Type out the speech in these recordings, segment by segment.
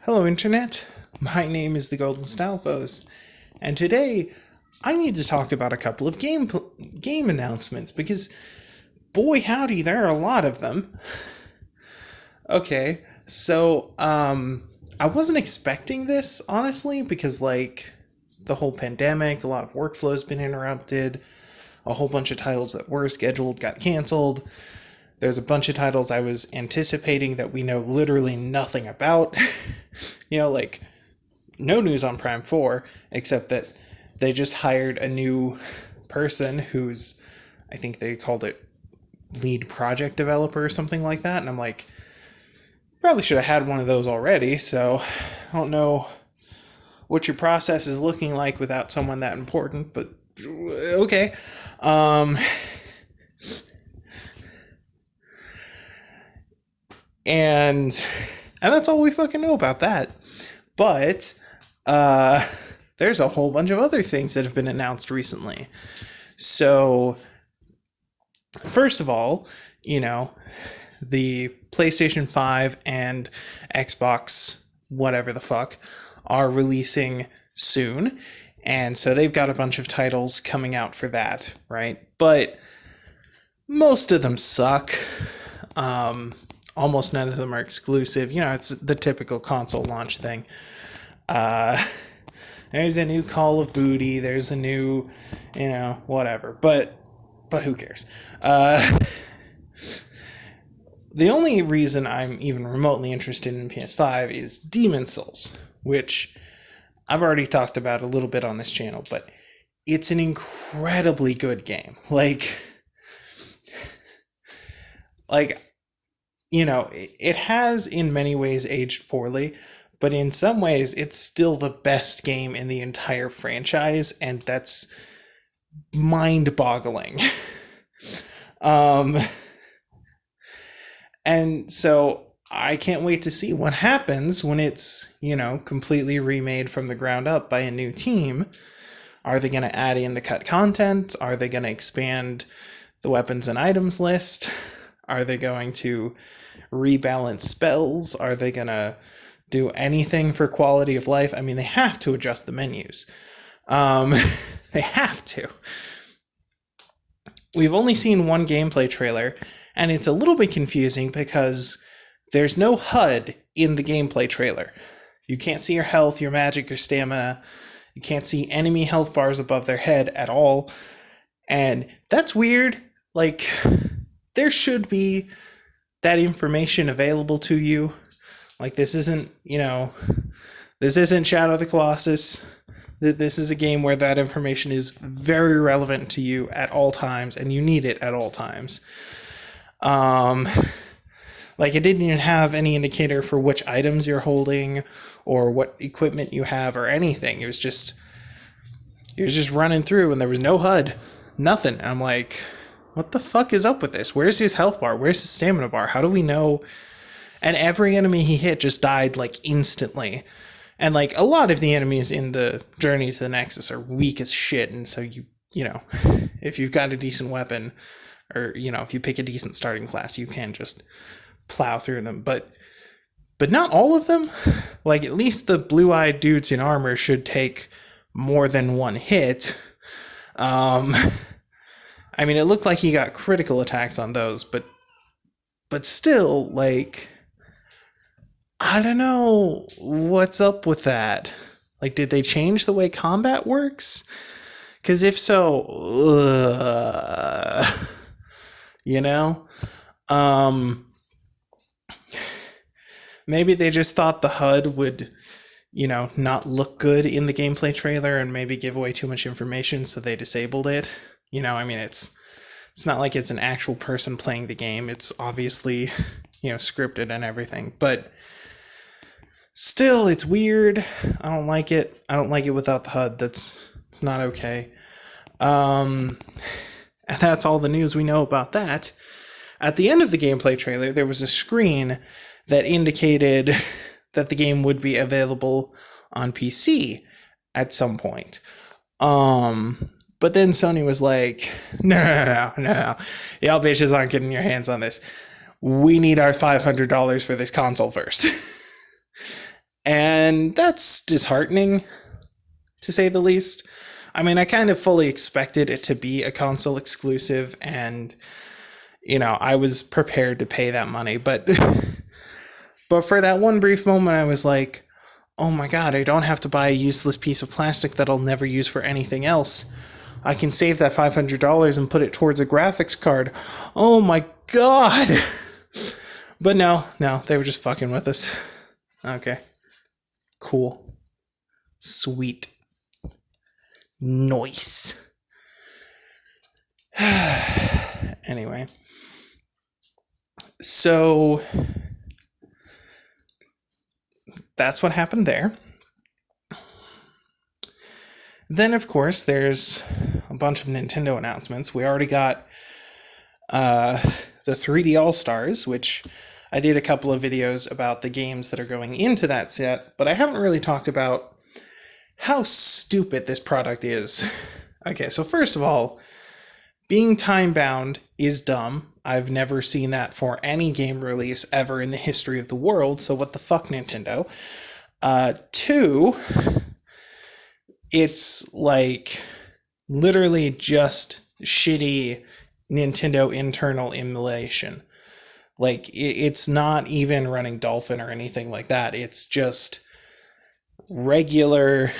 Hello, Internet. My name is the Golden Stalfos, and today I need to talk about a couple of game announcements because, boy, howdy, there are a lot of them. Okay, so I wasn't expecting this honestly because the whole pandemic, a lot of workflow's been interrupted. A whole bunch of titles that were scheduled got canceled. There's a bunch of titles I was anticipating that we know literally nothing about. Like no news on Prime 4, except that they just hired a new person who's, I think they called it lead project developer or something like that. And I'm like, probably should have had one of those already. So I don't know what your process is looking like without someone that important, but okay. And that's all we fucking know about that. But uh, there's a whole bunch of other things that have been announced recently. So, first of all, the PlayStation 5 and Xbox, whatever the fuck, are releasing soon. And so they've got a bunch of titles coming out for that, right? But most of them suck. Almost none of them are exclusive. It's the typical console launch thing. There's a new Call of Duty. There's a new, whatever. But who cares? The only reason I'm even remotely interested in PS5 is Demon's Souls, which I've already talked about a little bit on this channel, but it's an incredibly good game. It has in many ways aged poorly, but in some ways it's still the best game in the entire franchise, and that's mind-boggling. And so I can't wait to see what happens when it's, completely remade from the ground up by a new team. Are they going to add in the cut content? Are they going to expand the weapons and items list? Are they going to rebalance spells? Are they going to do anything for quality of life? I mean, they have to adjust the menus. They have to. We've only seen one gameplay trailer, and it's a little bit confusing because there's no HUD in the gameplay trailer. You can't see your health, your magic, your stamina. You can't see enemy health bars above their head at all. And that's weird. There should be that information available to you. This isn't, this isn't Shadow of the Colossus. This is a game where that information is very relevant to you at all times, and you need it at all times. It didn't even have any indicator for which items you're holding or what equipment you have or anything. It was just running through, and there was no HUD, nothing. And I'm like, what the fuck is up with this? Where's his health bar? Where's his stamina bar? How do we know? And every enemy he hit just died instantly. And a lot of the enemies in the Journey to the Nexus are weak as shit. And so if you've got a decent weapon, or if you pick a decent starting class, you can just plow through them. But not all of them. At least the blue-eyed dudes in armor should take more than one hit. It looked like he got critical attacks on those, but still, I don't know what's up with that. Did they change the way combat works? Because if so, maybe they just thought the HUD would, not look good in the gameplay trailer and maybe give away too much information, so they disabled it. It's not like it's an actual person playing the game. It's obviously, scripted and everything, but still, it's weird. I don't like it. I don't like it without the HUD. It's not okay. And that's all the news we know about that. At the end of the gameplay trailer, there was a screen that indicated that the game would be available on PC at some point. But then Sony was like, no. Y'all bitches aren't getting your hands on this. We need our $500 for this console first. And that's disheartening, to say the least. I mean, I kind of fully expected it to be a console exclusive, and, I was prepared to pay that money, but but for that one brief moment, I was like, oh my god, I don't have to buy a useless piece of plastic that I'll never use for anything else. I can save that $500 and put it towards a graphics card. Oh my god! But no, they were just fucking with us. Okay. Cool. Sweet. Nice. Anyway. So that's what happened there. Then, of course, there's a bunch of Nintendo announcements. We already got the 3D All-Stars, which I did a couple of videos about the games that are going into that set, but I haven't really talked about how stupid this product is. Okay, so first of all, being time-bound is dumb. I've never seen that for any game release ever in the history of the world, so what the fuck, Nintendo? Two, it's like literally just shitty Nintendo internal emulation. Like, it's not even running Dolphin or anything like that. It's just regular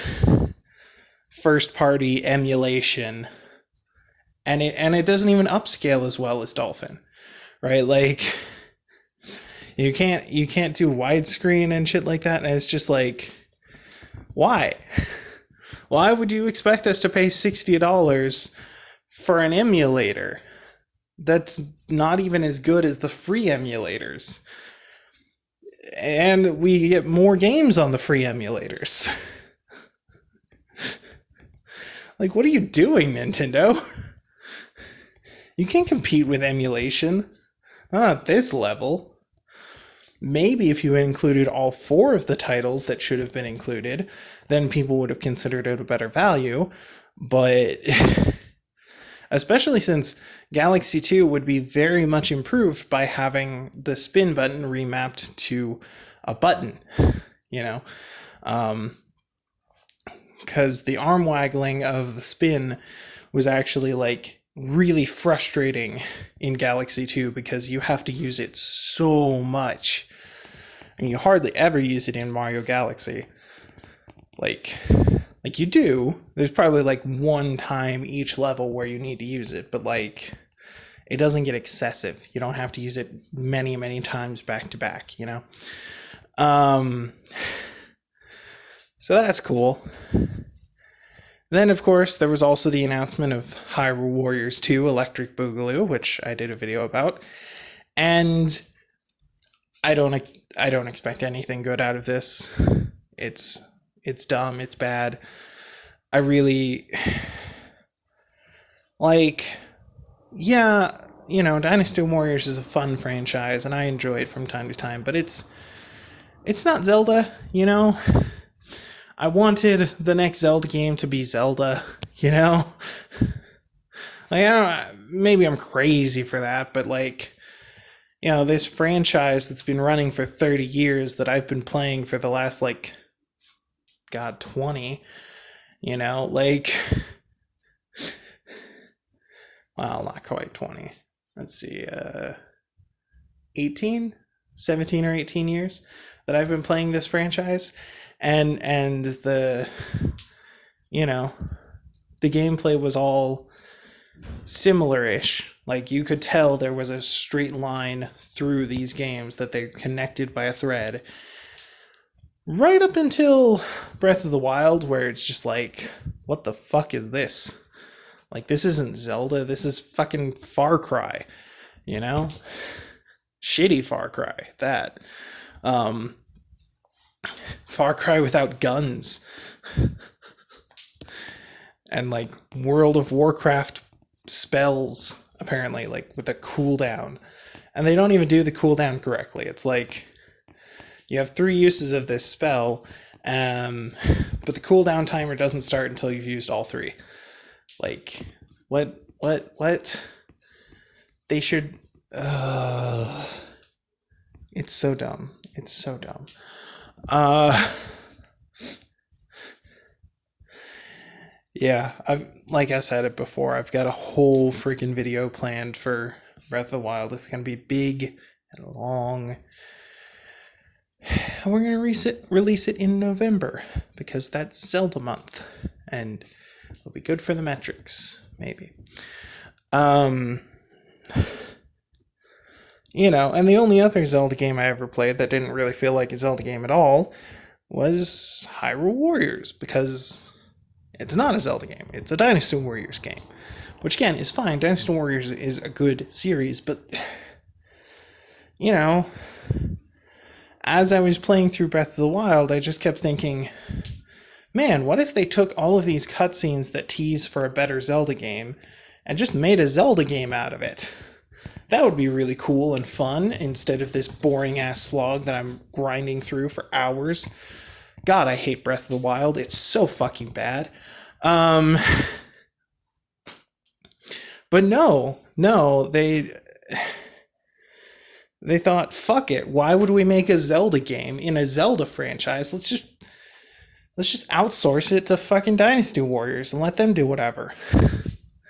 first-party emulation, and it doesn't even upscale as well as Dolphin, right? Like, you can't do widescreen and shit like that, and it's just like, why? Why would you expect us to pay $60 for an emulator that's not even as good as the free emulators? And we get more games on the free emulators. Like, what are you doing, Nintendo? You can't compete with emulation. Not at this level. Maybe if you included all 4 of the titles that should have been included, then people would have considered it a better value. But especially since Galaxy 2 would be very much improved by having the spin button remapped to a button, because the arm waggling of the spin was actually like really frustrating in Galaxy 2 because you have to use it so much. And you hardly ever use it in Mario Galaxy. Like you do. There's probably like one time each level where you need to use it, but like it doesn't get excessive. You don't have to use it many, many times back to back, So that's cool. Then, of course, there was also the announcement of Hyrule Warriors 2 Electric Boogaloo, which I did a video about. And I don't expect anything good out of this. It's dumb, it's bad. I really like, yeah, Dynasty Warriors is a fun franchise and I enjoy it from time to time, but it's not Zelda, I wanted the next Zelda game to be Zelda, Like, I don't, maybe I'm crazy for that, but like, this franchise that's been running for 30 years that I've been playing for the last, 20, like, well, not quite 20. Let's see, 17 or 18 years that I've been playing this franchise, and the the gameplay was all similar-ish. Like, you could tell there was a straight line through these games, that they're connected by a thread, right up until Breath of the Wild, where it's just like, what the fuck is this? Like, this isn't Zelda, this is fucking Far Cry, Shitty Far Cry, that. Far Cry without guns. And, like, World of Warcraft spells, apparently, like, with a cooldown. And they don't even do the cooldown correctly. It's like, you have 3 uses of this spell, but the cooldown timer doesn't start until you've used all 3. Like, what? They should... it's so dumb. It's so dumb. Yeah, like I said it before, I've got a whole freaking video planned for Breath of the Wild. It's gonna be big and long. And we're gonna release it in November because that's Zelda month, and it'll be good for the metrics, maybe. Um, and the only other Zelda game I ever played that didn't really feel like a Zelda game at all was Hyrule Warriors, because it's not a Zelda game. It's a Dynasty Warriors game, which again is fine. Dynasty Warriors is a good series, but as I was playing through Breath of the Wild, I just kept thinking, man, what if they took all of these cutscenes that tease for a better Zelda game and just made a Zelda game out of it? That would be really cool and fun instead of this boring ass slog that I'm grinding through for hours. God, I hate Breath of the Wild. It's so fucking bad. But no, they thought, fuck it. Why would we make a Zelda game in a Zelda franchise? Let's just outsource it to fucking Dynasty Warriors and let them do whatever.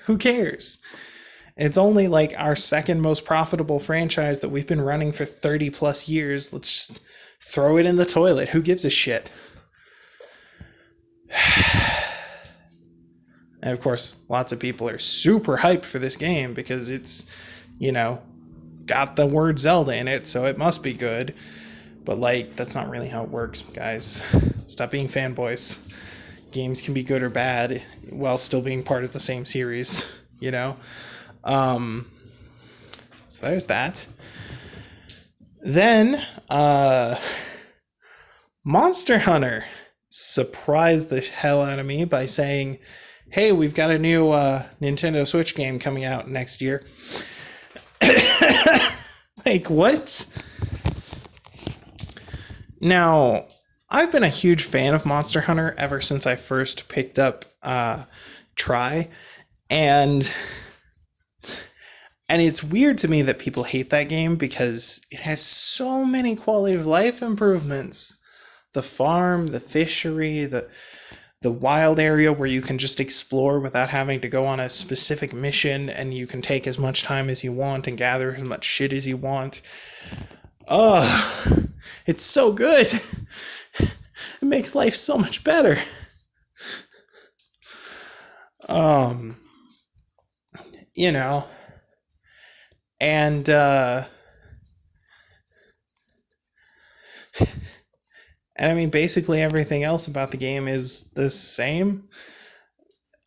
Who cares? It's only like our second most profitable franchise that we've been running for 30 plus years. Let's just throw it in the toilet. Who gives a shit? And of course, lots of people are super hyped for this game because it's, got the word Zelda in it, so it must be good. But, that's not really how it works, guys. Stop being fanboys. Games can be good or bad while still being part of the same series, So there's that. Then, Monster Hunter surprised the hell out of me by saying, hey, we've got a new Nintendo Switch game coming out next year. Like, what? Now, I've been a huge fan of Monster Hunter ever since I first picked up Try, and it's weird to me that people hate that game because it has so many quality of life improvements. The farm, the fishery, the wild area where you can just explore without having to go on a specific mission, and you can take as much time as you want and gather as much shit as you want. Oh, it's so good. It makes life so much better. And and I mean, basically everything else about the game is the same.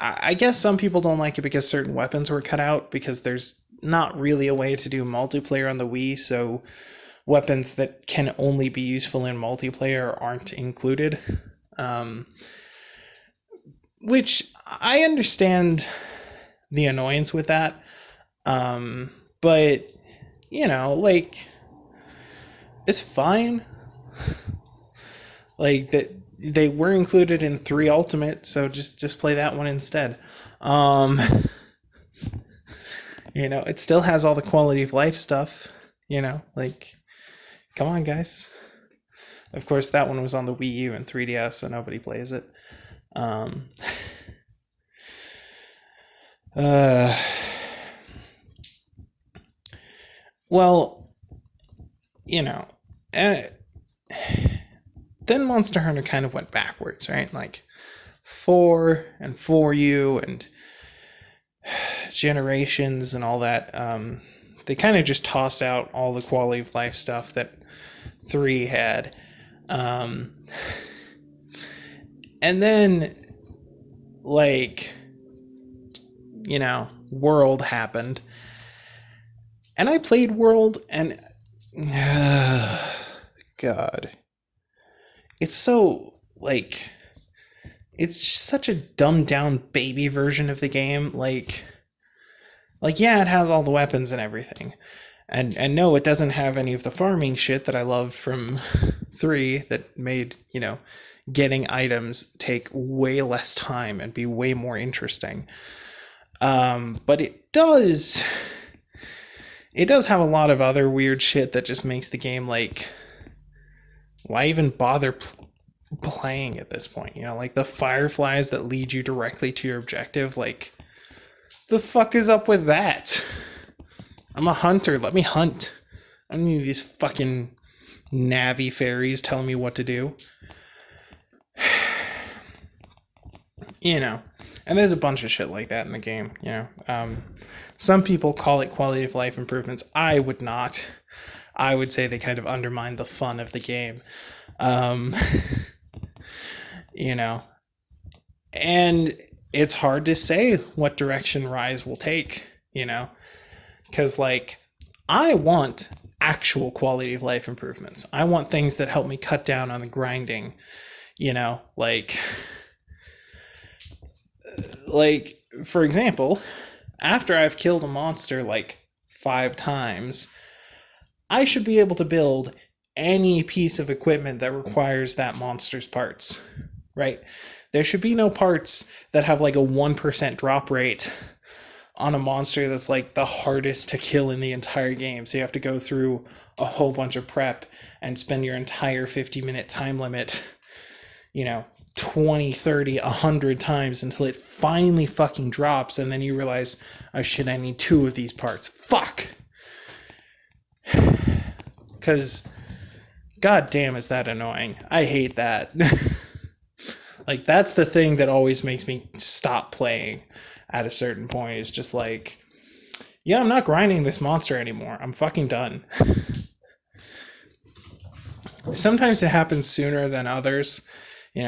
I guess some people don't like it because certain weapons were cut out, because there's not really a way to do multiplayer on the Wii, so weapons that can only be useful in multiplayer aren't included. Which I understand the annoyance with that. But, it's fine. That they were included in 3 Ultimate, so just play that one instead. It still has all the quality of life stuff. Come on, guys. Of course, that one was on the Wii U and 3DS, so nobody plays it. Well, then Monster Hunter kind of went backwards, right? 4 and 4U and Generations and all that. They kind of just tossed out all the quality of life stuff that 3 had. And then, World happened. And I played World, and God, it's so it's such a dumbed down baby version of the game. Yeah, it has all the weapons and everything, and no, it doesn't have any of the farming shit that I loved from 3 that made getting items take way less time and be way more interesting. But it does have a lot of other weird shit that just makes the game why even bother playing at this point. Like the fireflies that lead you directly to your objective. Like, the fuck is up with that? I'm a hunter. Let me hunt. I don't need these fucking Navi fairies telling me what to do. And there's a bunch of shit like that in the game. Some people call it quality of life improvements. I would not. I would say they kind of undermine the fun of the game. um, you know and it's hard to say what direction Rise will take, because like, I want actual quality of life improvements. I want things that help me cut down on the grinding, like for example, after I've killed a monster like 5 times, I should be able to build any piece of equipment that requires that monster's parts, right? There should be no parts that have like a 1% drop rate on a monster that's like the hardest to kill in the entire game. So you have to go through a whole bunch of prep and spend your entire 50-minute time limit, 20, 30, 100 times until it finally fucking drops, and then you realize, oh shit, I need 2 of these parts. Fuck! Because, god damn, is that annoying. I hate that. Like, that's the thing that always makes me stop playing at a certain point. It's just like, yeah, I'm not grinding this monster anymore. I'm fucking done. Sometimes it happens sooner than others.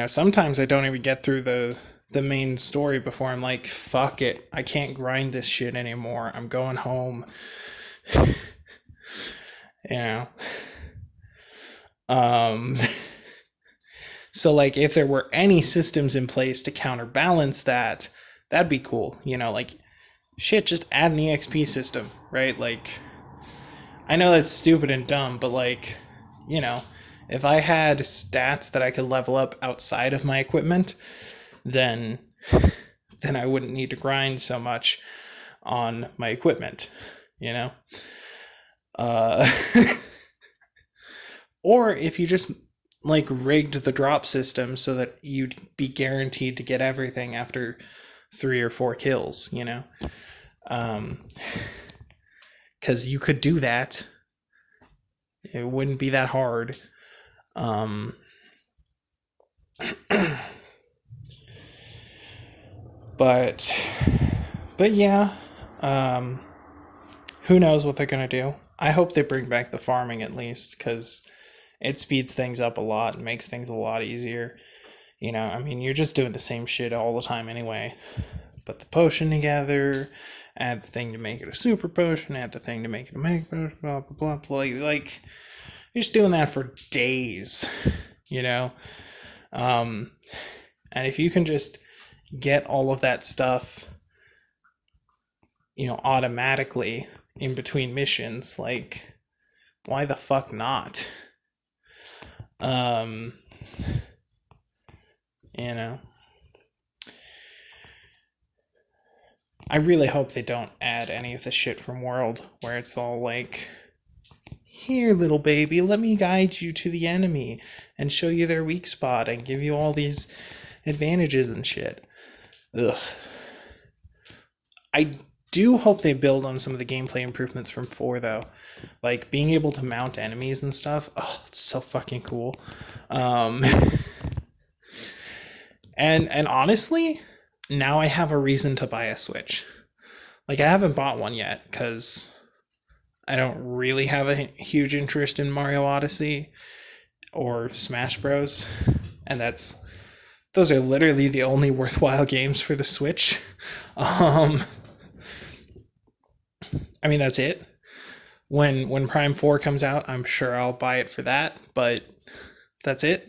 Sometimes I don't even get through the main story before I'm like, fuck it. I can't grind this shit anymore. I'm going home. So like, if there were any systems in place to counterbalance that, that'd be cool. Like, shit, just add an EXP system, right? Like, I know that's stupid and dumb, but like, if I had stats that I could level up outside of my equipment, then I wouldn't need to grind so much on my equipment, or if you just like rigged the drop system so that you'd be guaranteed to get everything after 3 or 4 kills, because you could do that. It wouldn't be that hard. But yeah, who knows what they're gonna do. I hope they bring back the farming at least, because it speeds things up a lot and makes things a lot easier. I mean, you're just doing the same shit all the time anyway. Put the potion together, add the thing to make it a super potion, add the thing to make it a mega potion, blah blah blah. Like you're just doing that for days, and if you can just get all of that stuff, automatically in between missions, like, why the fuck not? I really hope they don't add any of the shit from World, where it's all like, here, little baby, let me guide you to the enemy and show you their weak spot and give you all these advantages and shit. Ugh. I do hope they build on some of the gameplay improvements from 4, though. Like, being able to mount enemies and stuff. Oh, it's so fucking cool. And honestly, now I have a reason to buy a Switch. Like, I haven't bought one yet, because I don't really have a huge interest in Mario Odyssey or Smash Bros. And those are literally the only worthwhile games for the Switch. I mean, that's it. When Prime 4 comes out, I'm sure I'll buy it for that, but that's it.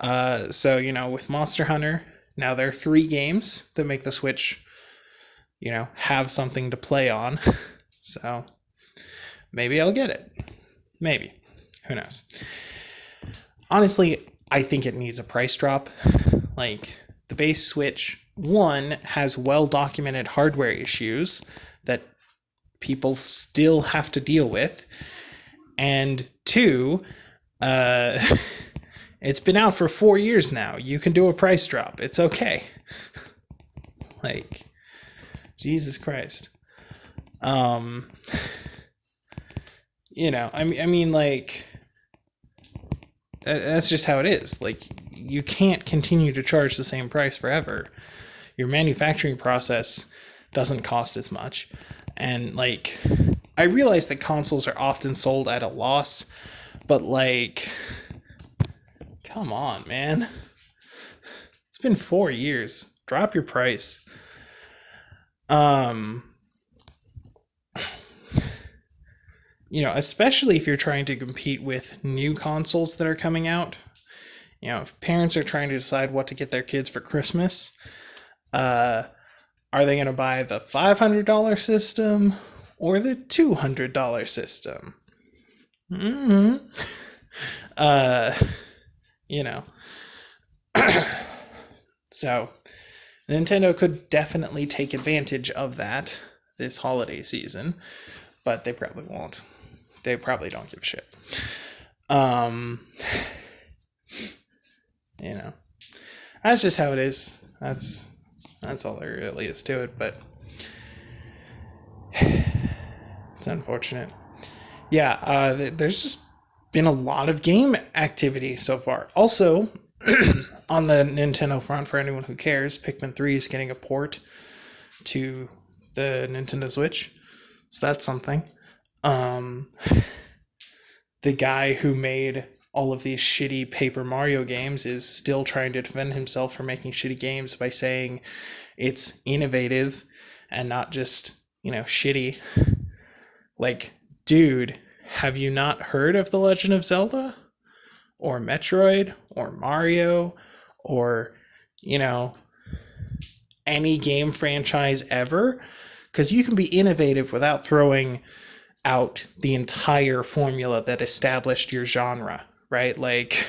So, with Monster Hunter, now there are 3 games that make the Switch, have something to play on. So maybe I'll get it. Maybe. Who knows? Honestly, I think it needs a price drop. Like, the base Switch, 1, has well-documented hardware issues that people still have to deal with, and 2, It's been out for 4 years now. You can do a price drop. It's okay. Like, Jesus Christ. I mean, like, that's just how it is. Like, you can't continue to charge the same price forever. Your manufacturing process doesn't cost as much. And, like, I realize that consoles are often sold at a loss, but, like, come on, man. It's been 4 years. Drop your price. Especially if you're trying to compete with new consoles that are coming out. If parents are trying to decide what to get their kids for Christmas, are they going to buy the $500 system or the $200 system? Mm-hmm. You know. So, Nintendo could definitely take advantage of that this holiday season, but they probably won't. They probably don't give a shit. That's just how it is. That's all there really is to it, but it's unfortunate. Yeah, there's just been a lot of game activity so far. Also, on the Nintendo front, for anyone who cares, Pikmin 3 is getting a port to the Nintendo Switch, so that's something. The guy who made all of these shitty Paper Mario games is still trying to defend himself for making shitty games by saying it's innovative and not just, shitty. Like, dude, have you not heard of The Legend of Zelda? Or Metroid? Or Mario? Or, any game franchise ever? Because you can be innovative without throwing out the entire formula that established your genre, right? Like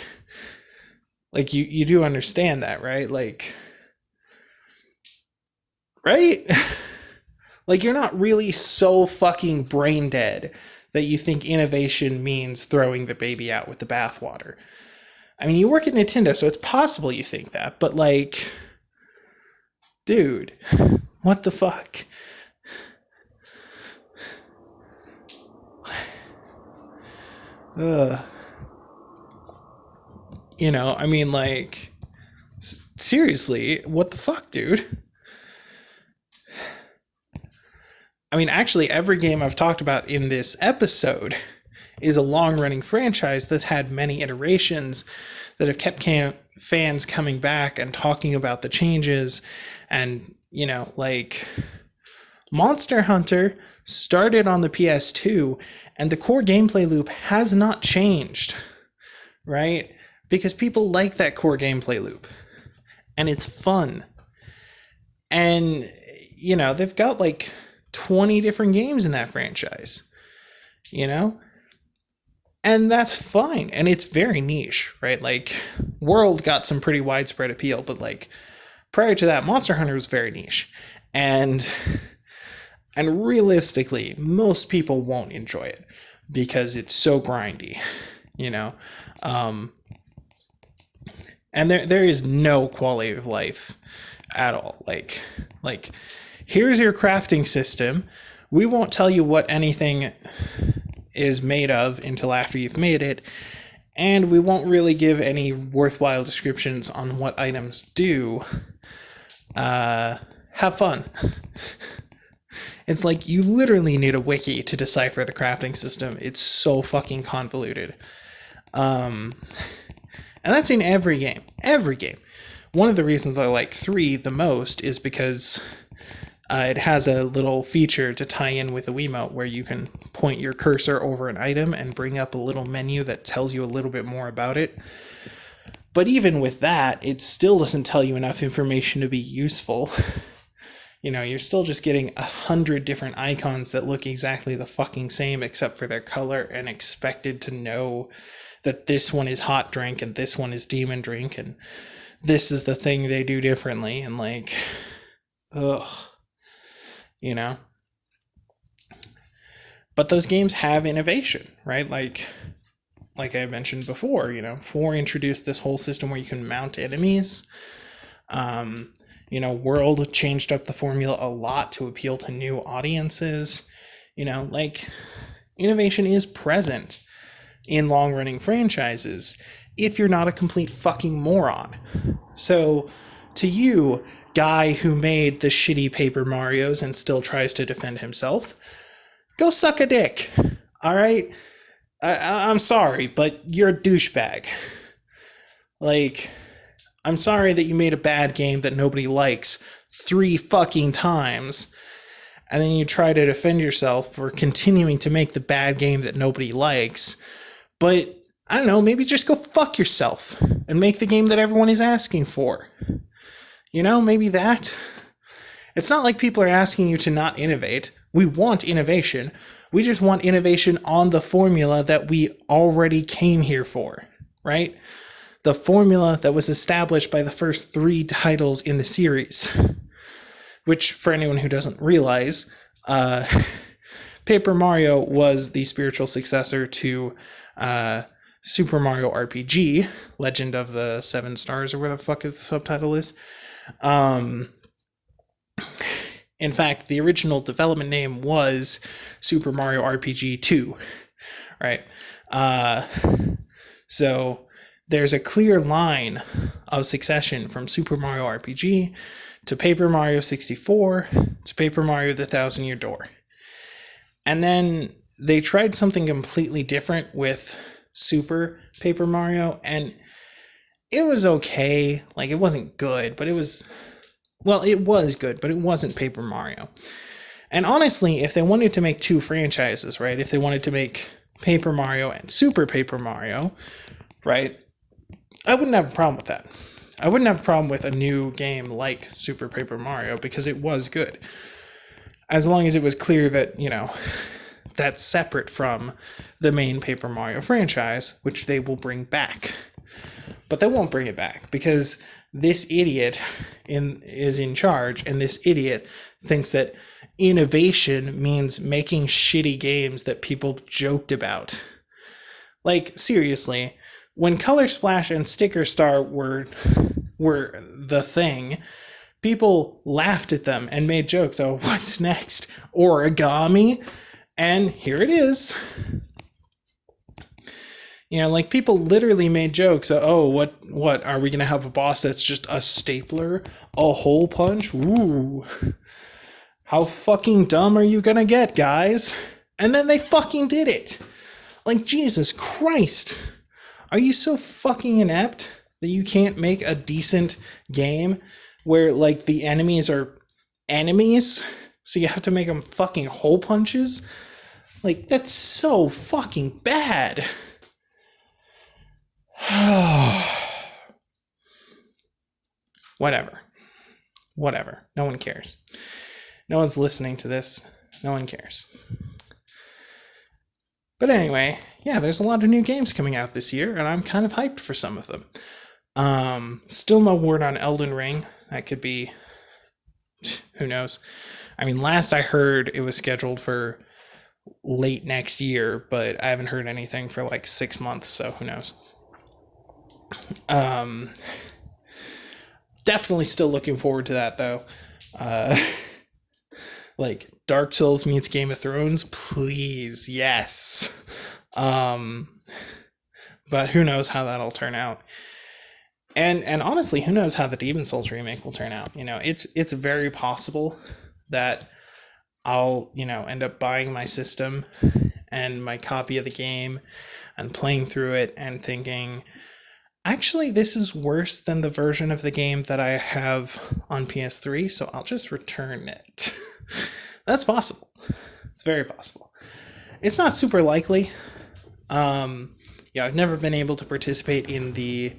you do understand that, right? Like, right? Like, you're not really so fucking brain dead that you think innovation means throwing the baby out with the bathwater. I mean, you work at Nintendo, so it's possible you think that, but, like, dude, what the fuck? Ugh. I mean, like, seriously, what the fuck, dude? I mean, actually, every game I've talked about in this episode is a long-running franchise that's had many iterations that have kept fans coming back and talking about the changes. And, like, Monster Hunter started on the PS2, and the core gameplay loop has not changed, right? Because people like that core gameplay loop, and it's fun. And, they've got, like, 20 different games in that franchise, and that's fine, and it's very niche, right? Like, World got some pretty widespread appeal, but, like, prior to that, Monster Hunter was very niche, and realistically, most people won't enjoy it because it's so grindy, and there is no quality of life at all. Like here's your crafting system. We won't tell you what anything is made of until after you've made it, and we won't really give any worthwhile descriptions on what items do. Have fun. It's like you literally need a wiki to decipher the crafting system. It's so fucking convoluted. And that's in every game. Every game. One of the reasons I like 3 the most is because it has a little feature to tie in with the Wiimote where you can point your cursor over an item and bring up a little menu that tells you a little bit more about it. But even with that, it still doesn't tell you enough information to be useful. You're still just getting 100 different icons that look exactly the fucking same except for their color, and expected to know that this one is hot drink and this one is demon drink and this is the thing they do differently, and, like, ugh. But those games have innovation, right? Like, like I mentioned before, 4 introduced this whole system where you can mount enemies. World changed up the formula a lot to appeal to new audiences. Like, innovation is present in long-running franchises if you're not a complete fucking moron. So, to you, guy who made the shitty Paper Marios and still tries to defend himself, go suck a dick. All right? I'm sorry, but you're a douchebag. Like, I'm sorry that you made a bad game that nobody likes 3 fucking times, and then you try to defend yourself for continuing to make the bad game that nobody likes. But, I don't know, maybe just go fuck yourself and make the game that everyone is asking for. Maybe that. It's not like people are asking you to not innovate. We want innovation. We just want innovation on the formula that we already came here for, right? The formula that was established by the first 3 titles in the series. Which, for anyone who doesn't realize, Paper Mario was the spiritual successor to Super Mario RPG, Legend of the Seven Stars, or where the fuck the subtitle is. In fact, the original development name was Super Mario RPG 2, right? So there's a clear line of succession from Super Mario RPG to Paper Mario 64 to Paper Mario The Thousand Year Door. And then they tried something completely different with Super Paper Mario, and it was okay. Like, it wasn't good, but it was... Well, it was good, but it wasn't Paper Mario. And honestly, if they wanted to make 2 franchises, right? If they wanted to make Paper Mario and Super Paper Mario, right? I wouldn't have a problem with that. I wouldn't have a problem with a new game like Super Paper Mario because it was good. As long as it was clear that, that's separate from the main Paper Mario franchise, which they will bring back. But they won't bring it back because this idiot is in charge, and this idiot thinks that innovation means making shitty games that people joked about. Like, seriously, when Color Splash and Sticker Star were the thing, people laughed at them and made jokes. Oh, what's next? Origami? And here it is. Like, people literally made jokes. Oh, what are we gonna have a boss that's just a stapler, a hole punch? Ooh, how fucking dumb are you gonna get, guys? And then they fucking did it. Like, Jesus Christ, are you so fucking inept that you can't make a decent game where, like, the enemies are enemies, so you have to make them fucking hole punches? Like, that's so fucking bad. Whatever. No one cares. No one's listening to this. No one cares. But anyway, yeah, there's a lot of new games coming out this year, and I'm kind of hyped for some of them. Still no word on Elden Ring. That could be... Who knows? I mean, last I heard it was scheduled for late next year, but I haven't heard anything for like 6 months, so who knows? Definitely still looking forward to that, though. Like, Dark Souls meets Game of Thrones, please, yes. But who knows how that'll turn out. And honestly, who knows how the Demon Souls remake will turn out. It's very possible that I'll, end up buying my system and my copy of the game and playing through it and thinking, actually, this is worse than the version of the game that I have on PS3, so I'll just return it. That's possible. It's very possible. It's not super likely. I've never been able to participate in the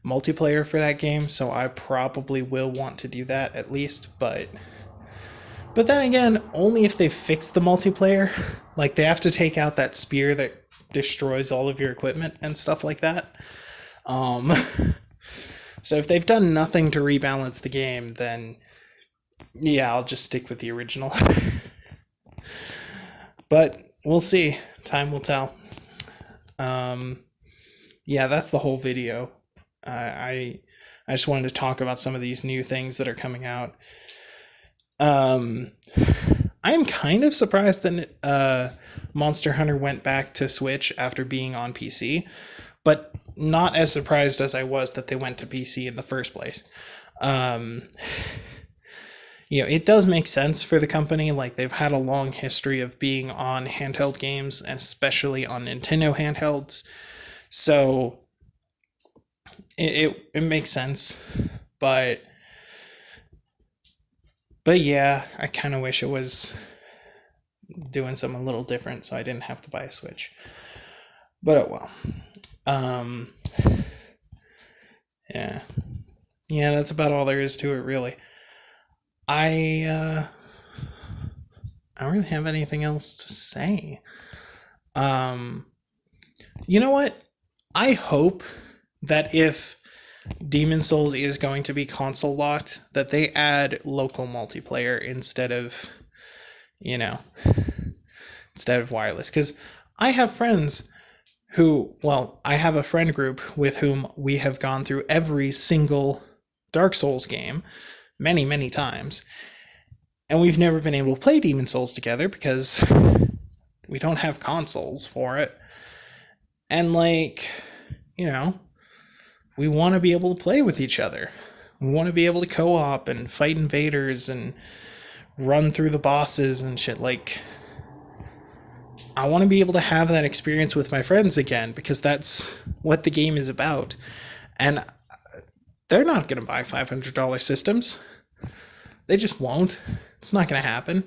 multiplayer for that game, so I probably will want to do that at least, but then again, only if they fix the multiplayer. Like, they have to take out that spear that destroys all of your equipment and stuff like that. So if they've done nothing to rebalance the game, then yeah, I'll just stick with the original. But we'll see. Time will tell. Yeah, that's the whole video. I just wanted to talk about some of these new things that are coming out. Um, I'm kind of surprised that Monster Hunter went back to Switch after being on PC, but not as surprised as I was that they went to PC in the first place. Um, it does make sense for the company. Like, they've had a long history of being on handheld games, and especially on Nintendo handhelds. So it makes sense. But yeah, I kind of wish it was doing something a little different so I didn't have to buy a Switch. But oh well. Um, yeah. Yeah, that's about all there is to it, really. I I don't really have anything else to say. Um, you know what? I hope that if Demon Souls is going to be console locked, that they add local multiplayer instead of, you know, instead of wireless. Because I have friends I have a friend group with whom we have gone through every single Dark Souls game many, many times. And we've never been able to play Demon Souls together because we don't have consoles for it. And, like, you know, we want to be able to play with each other. We want to be able to co op and fight invaders and run through the bosses and shit. Like, I want to be able to have that experience with my friends again because that's what the game is about. And they're not going to buy $500 systems. They just won't. It's not going to happen.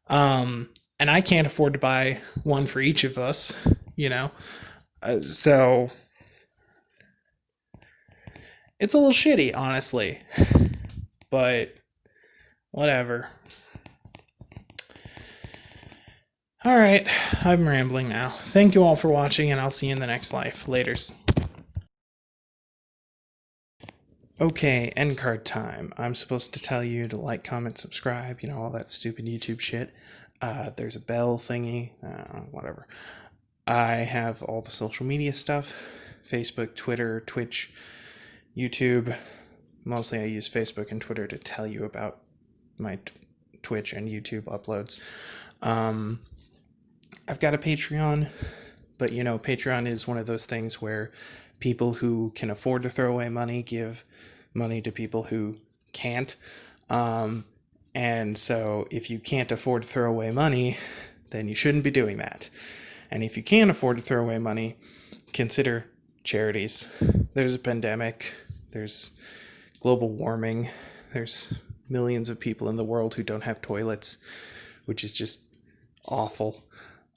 And I can't afford to buy one for each of us, you know? So it's a little shitty, honestly. But whatever. Alright, I'm rambling now. Thank you all for watching, and I'll see you in the next life. Laters. Okay, end card time. I'm supposed to tell you to like, comment, subscribe, all that stupid YouTube shit. There's a bell thingy, whatever. I have all the social media stuff: Facebook, Twitter, Twitch, YouTube. Mostly I use Facebook and Twitter to tell you about my Twitch and YouTube uploads. I've got a Patreon, but Patreon is one of those things where people who can afford to throw away money give money to people who can't. And so if you can't afford to throw away money, then you shouldn't be doing that. And if you can afford to throw away money, consider charities. There's a pandemic, there's global warming, there's millions of people in the world who don't have toilets, which is just awful.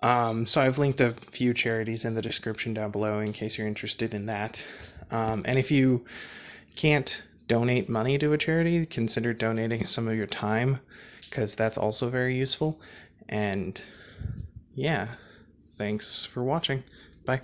So I've linked a few charities in the description down below in case you're interested in that. And if you can't donate money to a charity, consider donating some of your time, because that's also very useful. And yeah, thanks for watching. Bye.